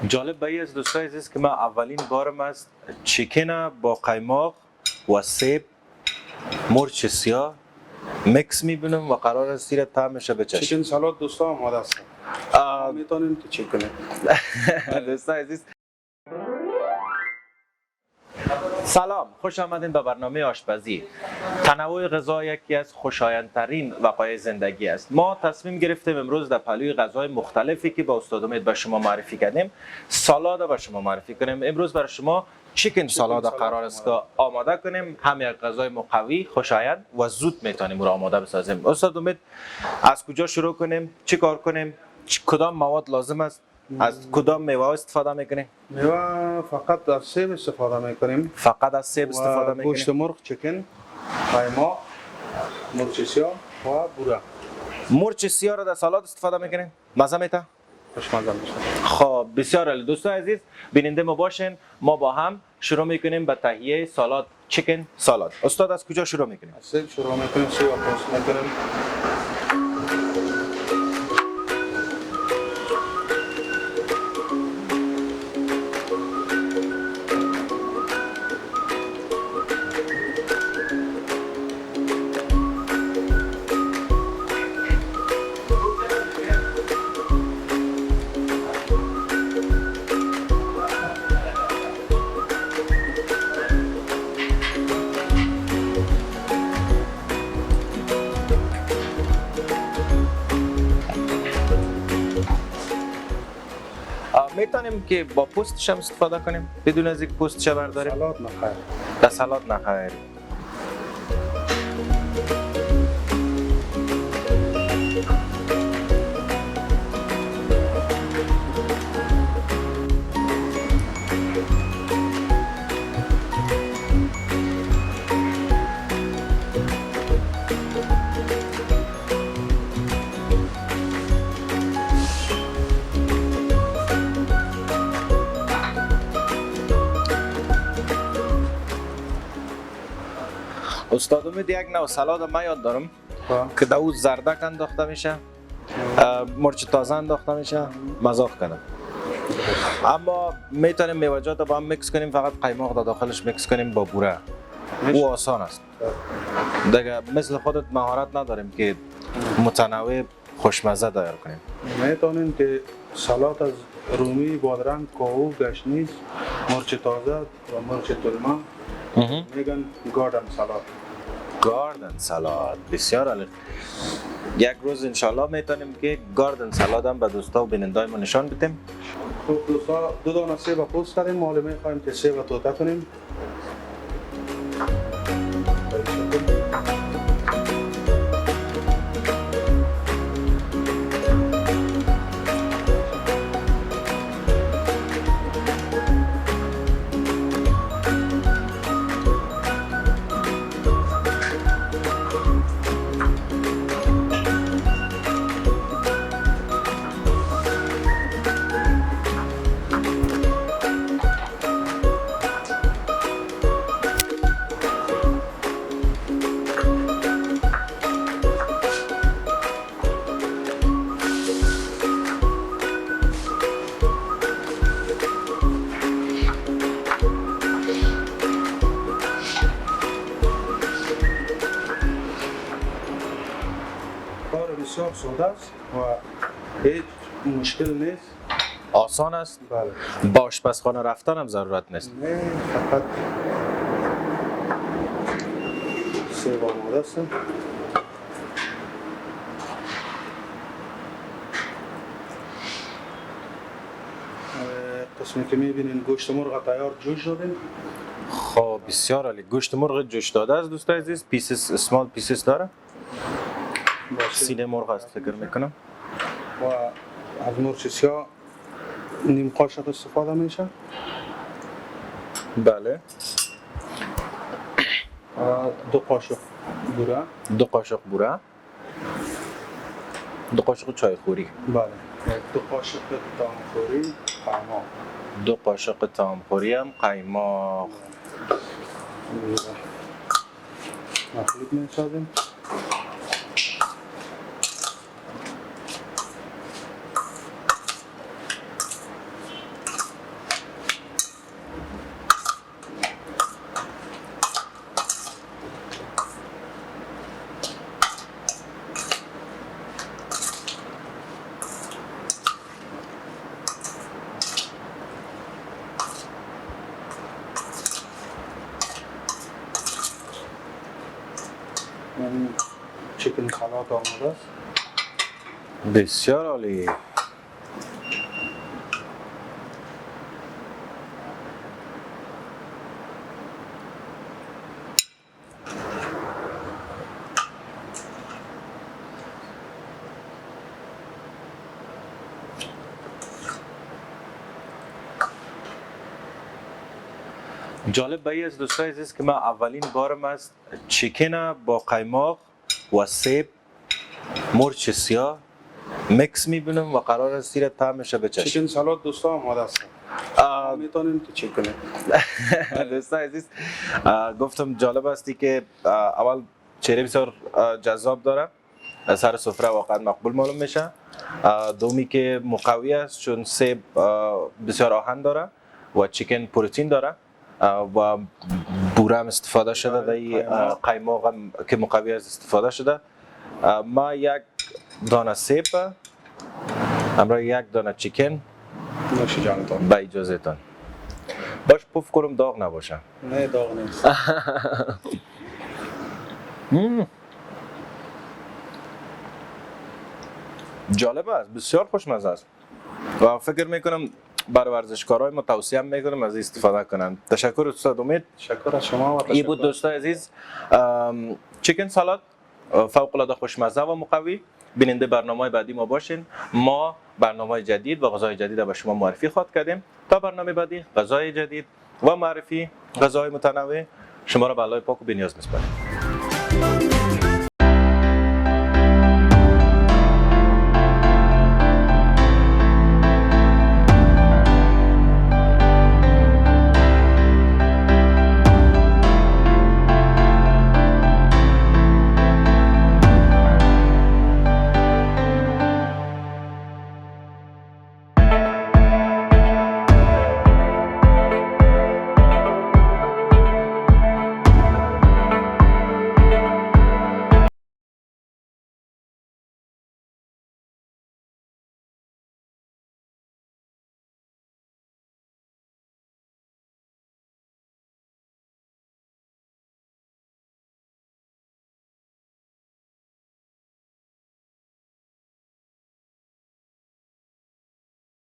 جالب به این از دوستای عزیز که من اولین بارم است چیکن با قایماق و سیب مرچ سیاه میکس میبینم و قرار است زیر طعمش بچشم. چیکن سالاد دوستا آماده است. میتونیم تو چک کنیم. دوستای عزیز سلام، خوش آمدین به برنامه آشپزی. تنوع غذا یکی از خوشایندترین وقایع زندگی است. ما تصمیم گرفتیم امروز در پهلوی غذاهای مختلفی که با استاد امید به شما معرفی کردیم سالاد به شما معرفی کنیم. امروز برای شما چیکن سالاد قرار است که آماده کنیم. هم یک غذای مقوی، خوشایند و زود میتونیم را آماده بسازیم. استاد امید از کجا شروع کنیم؟ چی کار کنیم؟ کدام مواد لازم است؟ از کدام میوه استفاده میکنیم؟ میوه فقط از سیب استفاده میکنیم. فقط از سیب استفاده میکنیم. گوشت مرغ، چیکن، قایماق، مرچ سیاه و بوره. مرچ سیاه را در سالاد استفاده میکنیم؟ مزه میده؟ خوشمزه میشه. خب بسیار عالی. دوستان عزیز بیننده ما باشین. ما با هم شروع میکنیم به تهیه سالاد چیکن سالاد. استاد از کجا شروع میکنیم؟ از سیب شروع میکنیم. سیب پوست میکنیم. میتونیم که با پوستش هم استفاده کنیم بدون از اینکه پوستش برداریم؟ سالاد نخیر. در سالاد نخیر. استاد امید یک نوع سالاد ما یاد دارم که در او زردک انداخته میشه، مرچ تازه انداخته میشه، مذاق کردم. اما میتونیم میوه‌جات با هم میکس کنیم، فقط قایماق در داخلش میکس کنیم با بوره. او آسان است. دیگه مثل خودت مهارت نداریم که متنوع خوشمزه تیار کنیم. میتونیم که سالاد از رومی، بادرنگ، کاهو، گشنیز، مرچ تازه و مرچ تلمه میگن گاردن سالاد. گاردن سالاد بسیار عالی. یک روز انشالله میتونیم که گاردن سالاد هم به دوستا و بینندای ما نشان بدیم. خب دوستا دو دانه سیب پوست کردیم. ما میخوایم که سیب توته کنیم. کار بسیار ساده است و هیچ مشکل نیست. آسان است. بله. با آشپزخانه رفتن هم ضرورت نیست. نه فقط سیب آماده است. قسمی که میبینین گوشت مرغ تیار جوش دادیم. خب بسیار عالی. گوشت مرغ جوش داده است دوستان عزیز. پیسز اسمال پیسز داره. سینه مرغ است فکر میکنم. و از مرچ سیاه نیم قاشق استفاده میشه. بله. دو قاشق بوره. دو قاشق بوره. دو قاشق چای خوری. بله. دو قاشق تامخوری قایماق. دو قاشق تامخوری هم قایماق. مخلوط میسازیم. این چیکن سالاد آماده است. بسیار عالی. جالب به از دوستای عزیز که من اولین بارم است چیکن با قیماق و سیب مرچ سیاه میکس میبینم و قرار است زیر طعمش بچشم. چیکن سالاد دوستا آماده است. میتونین تو چک کنید. دوستای عزیز گفتم جالب استی که اول چهره بسیار جذاب داره، سر سفره واقعا مقبول معلوم میشه. دومی که مقوی است چون سیب بسیار آهن داره و چیکن پروتئین داره و بوره هم استفاده شده در قیماق هم که مقوی است استفاده شده. ما یک دانه سیب همراه یک دانه چیکن نوش جانتان. با اجازه تان باش پف کنم داغ نباشه. نه داغ نیست. جالب است، بسیار خوشمزه است و فکر میکنم برای ورزشکارای ما توصیه میکنم از استفاده کنند. تشکر استاد امید. تشکر از شما و این بود دوستای عزیز چیکن سالاد فوق العاده خوشمزه و مقوی. بیننده برنامه بعدی ما باشین. ما برنامه جدید و غذای جدید به شما معرفی خواهد کردیم. تا برنامه بعدی غذای جدید و معرفی غذای متنوع شما را به الله پاک و بی‌نیاز می‌سپاریم.